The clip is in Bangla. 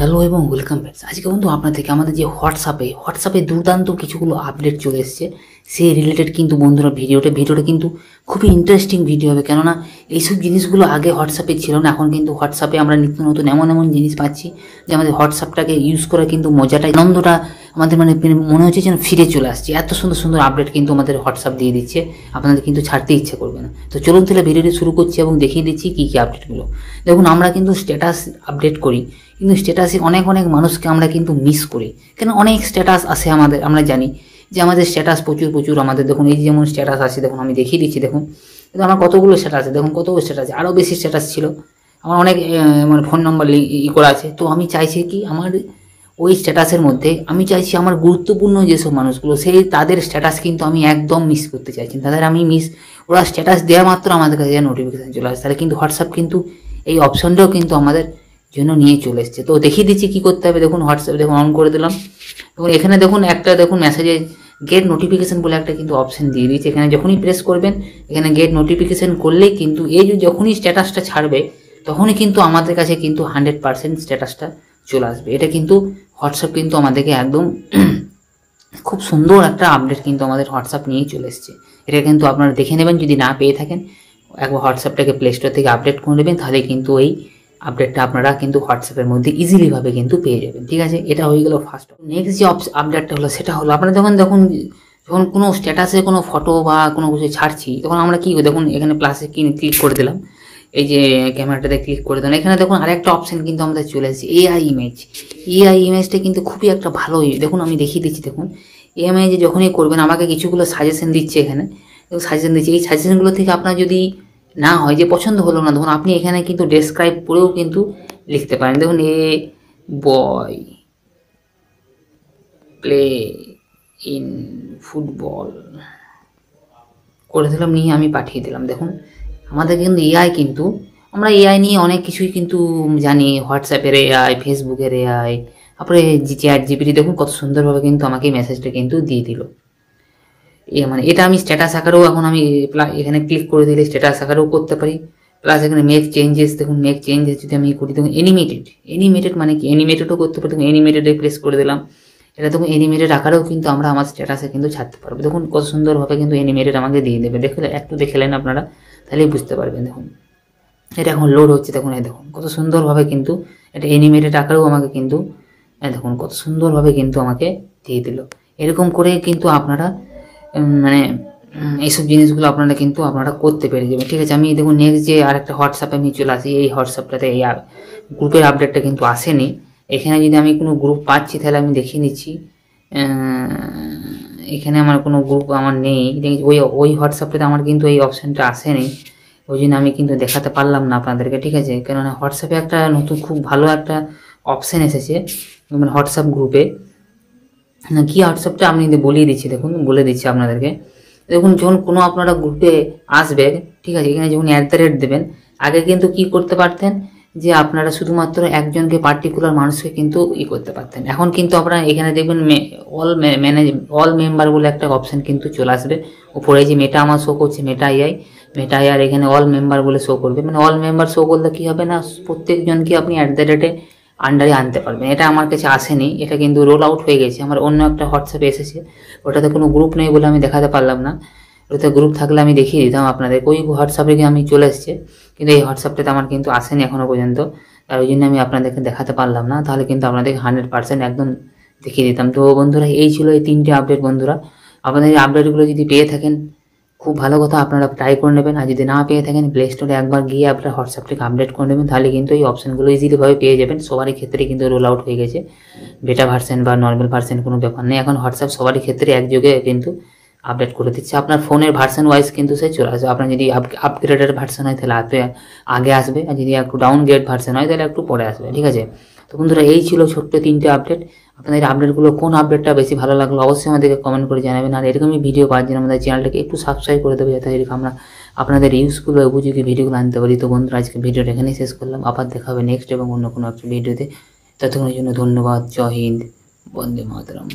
হ্যালো এবং ওয়েলকাম ব্যাক। আজকে বন্ধু আপনাদেরকে আমাদের যে হোয়াটসঅ্যাপে দুর্দান্ত কিছুগুলো আপডেট চলে এসেছে সেই রিলেটেড কিন্তু বন্ধুরা ভিডিওটা কিন্তু খুবই ইন্টারেস্টিং ভিডিও হবে। কেননা এইসব জিনিসগুলো আগে হোয়াটসঅ্যাপে ছিল না, এখন কিন্তু হোয়াটসঅ্যাপে আমরা নিত্য নতুন এমন জিনিস পাচ্ছি যে আমাদের হোয়াটসঅ্যাপটাকে ইউজ করে কিন্তু মজাটা আনন্দটা আমাদের মনে হচ্ছে যেন ফিরে চলে আসছে। এত সুন্দর সুন্দর আপডেট কিন্তু আমাদের হোয়াটসঅ্যাপ দিয়ে দিচ্ছে, আপনাদের কিন্তু ছাড়তে ইচ্ছে করবে না। তো চলুন তাহলে ভিডিওটি শুরু করছি এবং দেখিয়ে দিচ্ছি কী কী আপডেটগুলো। দেখুন, আমরা কিন্তু স্ট্যাটাস আপডেট করি, কিন্তু স্ট্যাটাসে অনেক মানুষকে আমরা কিন্তু মিস করি। কেন অনেক স্ট্যাটাস আসে আমাদের, আমরা জানি যে আমাদের স্ট্যাটাস প্রচুর আমাদের। দেখুন এই যেমন স্ট্যাটাস আছে, দেখুন আমি দেখিয়ে দিচ্ছি। দেখুন কিন্তু আমার কতগুলো স্ট্যাটাস আছে, দেখুন কতগুলো স্ট্যাটাস আছে, আরও বেশি স্ট্যাটাস ছিল আমার, অনেক ফোন নাম্বার করা আছে। তো আমি চাইছি কি আমার ওই স্ট্যাটাসের মধ্যে আমি চাইছি আমার গুরুত্বপূর্ণ যেসব মানুষগুলো সেই তাদের স্ট্যাটাস কিন্তু আমি একদম মিস করতে চাইছি, তাদের আমি ওরা স্ট্যাটাস দেওয়া মাত্র আমাদের কাছে নোটিফিকেশান চলে আসে। তাহলে কিন্তু হোয়াটসঅ্যাপ কিন্তু এই অপশনটাও কিন্তু আমাদের জন্য নিয়ে চলে এসছে। তো দেখিয়ে দিচ্ছি কী করতে হবে। দেখুন হোয়াটসঅ্যাপ দেখুন অন করে দিলাম। এবং এখানে দেখুন দেখুন মেসেজে গেট নোটিফিকেশান বলে একটা কিন্তু অপশান দিয়ে দিয়েছে। এখানে যখনই প্রেস করবেন, এখানে গেট নোটিফিকেশান করলেই কিন্তু এই যে যখনই স্ট্যাটাসটা ছাড়বে তখনই কিন্তু আমাদের কাছে কিন্তু 100% স্ট্যাটাসটা চলে আসবে। এটা কিন্তু হোয়াটসঅ্যাপ কিন্তু আমাদেরকে একদম খুব সুন্দর একটা আপডেট কিন্তু আমাদের হোয়াটসঅ্যাপ নিয়েই চলে এসছে। এটা কিন্তু আপনারা দেখে নেবেন, যদি না পেয়ে থাকেন একবার হোয়াটসঅ্যাপটাকে প্লে স্টোর থেকে আপডেট করে নেবেন, তাহলে কিন্তু এই আপডেটটা আপনারা কিন্তু হোয়াটসঅ্যাপের মধ্যে ইজিলিভাবে কিন্তু পেয়ে যাবেন। ঠিক আছে, এটা হয়ে গেল ফার্স্ট। নেক্সট যে আপডেটটা হলো সেটা হলো আপনারা যখন কোনো স্ট্যাটাসে কোনো ফটো বা কোনো কিছু ছাড়ছি, তখন আমরা কি দেখুন এখানে প্লাসে ক্লিক করে দিলাম, এই যে ক্যামেরাটাতে ক্লিক করে দিলাম। এখানে দেখুন আরেকটা অপশান কিন্তু আমাদের চলে এসেছে, এআই ইমেজটা কিন্তু খুবই একটা ভালো। দেখুন আমি দেখিয়ে দিচ্ছি। দেখুন এই ইমেজে যখনই করবেন আমাকে কিছুগুলো সাজেশন দিচ্ছে, এখানে সাজেশন দিচ্ছে। এই সাজেশনগুলো থেকে আপনার যদি না হয় যে পছন্দ হলো না, দেখুন আপনি এখানে কিন্তু ডেসক্রাইব করেও কিন্তু লিখতে পারেন। দেখুন বয় প্লে ইন ফুটবল করে দিলাম, নিয়ে আমি পাঠিয়ে দিলাম। দেখুন আমাদের কিন্তু আমরা এআই নিয়ে অনেক কিছুই কিন্তু জানি, হোয়াটসঅ্যাপের এআই, ফেসবুকের এআই, তারপরে ChatGPT দেখুন কত সুন্দরভাবে কিন্তু আমাকে মেসেজটা কিন্তু দিয়ে দিল। এটা আমি স্ট্যাটাস আকারেও এখন আমি এখানে ক্লিক করে দিলে স্ট্যাটাস আকারেও করতে পারি। প্লাস এখানে মেক চেঞ্জেস, দেখুন মেক চেঞ্জেস যদি আমি করি, দেখুন অ্যানিমেটেড মানে কি অ্যানিমেটেডও করতে পারি। দেখুন অ্যানিমেটেডে প্রেস করে দিলাম, এটা দেখুন অ্যানিমেটেড আকারেও কিন্তু আমরা আমার স্ট্যাটাসে কিন্তু ছাড়তে পারবো। দেখুন কত সুন্দরভাবে কিন্তু অ্যানিমেটেড আমাকে দিয়ে দেবে। একটু দেখলেন আপনারা, তাহলেই বুঝতে পারবেন। দেখুন এটা এখন লোড হচ্ছে, দেখুন দেখুন কত সুন্দরভাবে কিন্তু এটা অ্যানিমেটেড আকারেও আমাকে কিন্তু দেখুন কত সুন্দরভাবে কিন্তু আমাকে দিয়ে দিল। এরকম করে কিন্তু আপনারা এইসব জিনিসগুলো আপনারা করতে পেরে যাবেন। ঠিক আছে, আমি দেখুন নেক্সট যে আরেকটা হোয়াটসঅ্যাপে আমি চলে আসি। এই হোয়াটসঅ্যাপটাতে এই গ্রুপের আপডেটটা কিন্তু আসেনি। এখানে যদি আমি কোনো গ্রুপ পাচ্ছি তাহলে আমি দেখিয়ে নিচ্ছি। এখানে আমার কোনো গ্রুপ আমার নেই, ওই হোয়াটসঅ্যাপটাতে আমার কিন্তু এই অপশানটা আসেনি, ওই জন্য আমি কিন্তু দেখাতে পারলাম না আপনাদেরকে। ঠিক আছে, কেননা হোয়াটসঅ্যাপে একটা নতুন খুব ভালো একটা অপশান এসেছে হোয়াটসঅ্যাপ গ্রুপে। কি হোয়াটসঅ্যাপটা আমি বলে দিচ্ছি আপনাদেরকে। দেখুন যখন কোনো আপনারা গ্রুপে আসবে, ঠিক আছে, এখানে যখন দেবেন, আগে কিন্তু কি করতে পারতেন যে আপনারা শুধুমাত্র একজনকে পার্টিকুলার মানুষকে কিন্তু করতে পারতেন। এখন কিন্তু আপনারা এখানে দেখবেন অল মেম্বার বলে একটা অপশান কিন্তু চলে আসবে উপরে। যে মেটা আমার শো করছে, মেটা এআই, এখানে অল মেম্বার বলে শো করবে। অল মেম্বার শো করলে কি হবে না, প্রত্যেকজনকে আপনি আন্ডারে আনতে পারবেন। এটা আমার কাছে আসেনি, এটা কিন্তু রোল আউট হয়ে গেছে। আমার অন্য একটা হোয়াটসঅ্যাপে এসেছে, ওটাতে কোনো গ্রুপ নেই বলে আমি দেখাতে পারলাম না। ওটাতে গ্রুপ থাকলে আমি দেখিয়ে দিতাম আপনাদের। ওই হোয়াটসঅ্যাপে আমি চলে এসেছে, কিন্তু এই হোয়াটসঅ্যাপটাতে আমার কিন্তু আসেনি এখনও পর্যন্ত, আর ওই জন্য আমি আপনাদেরকে দেখাতে পারলাম না। তাহলে কিন্তু আপনাদেরকে 100% একদম দেখিয়ে দিতাম। তো বন্ধুরা এই ছিল এই 3টে আপডেট। বন্ধুরা আপনাদের এই আপডেটগুলো যদি পেয়ে থাকেন খুব ভালো কথা, আপনারা ট্রাই করে নেবেন। আর যদি না পেয়ে থাকেন প্লে স্টোরে একবার গিয়ে আপনারা হোয়াটসঅ্যাপটাকে আপডেট করে নেবেন, তাহলে কিন্তু এই অপশানগুলো ইজিলিভাবে পেয়ে যাবেন। সবারই ক্ষেত্রে কিন্তু রোল আউট হয়ে গেছে, বেটা ভার্সন বা নর্মাল ভার্সন কোনো ব্যাপার নেই। এখন হোয়াটসঅ্যাপ সবারই ক্ষেত্রে একযোগে কিন্তু আপডেট করে দিচ্ছে। আপনার ফোনের ভার্সন ওয়াইজ কিন্তু সে চলে আসবে। আপনার যদি আপগ্রেডেড ভার্সন হয় তাহলে আগে আসবে, আর যদি একটু ডাউনগ্রেড ভার্সন হয় তাহলে একটু পরে আসবে। ঠিক আছে, তো বন্ধুরা এই ছিল ছোট্ট 3টে আপডেট। আপনাদের আপডেটগুলো কোন আপডেটটা বেশি ভালো লাগলো অবশ্যই আমাদেরকে কমেন্ট করে জানাবেন। আর এরকমই ভিডিও পাওয়ার জন্য আমাদের চ্যানেলটাকে একটু সাবস্ক্রাইব করে দেবে, যাতে আমরা আপনাদের ইউজফুল বা উপযোগী ভিডিওগুলো আনতে পারি। তো বন্ধুরা আজকে ভিডিওটা এখানেই শেষ করলাম, আবার দেখা হবে নেক্সট এবং অন্য কোনো একটা ভিডিওতে। ততক্ষণের জন্য ধন্যবাদ। জয় হিন্দ, বন্দে মাতরম।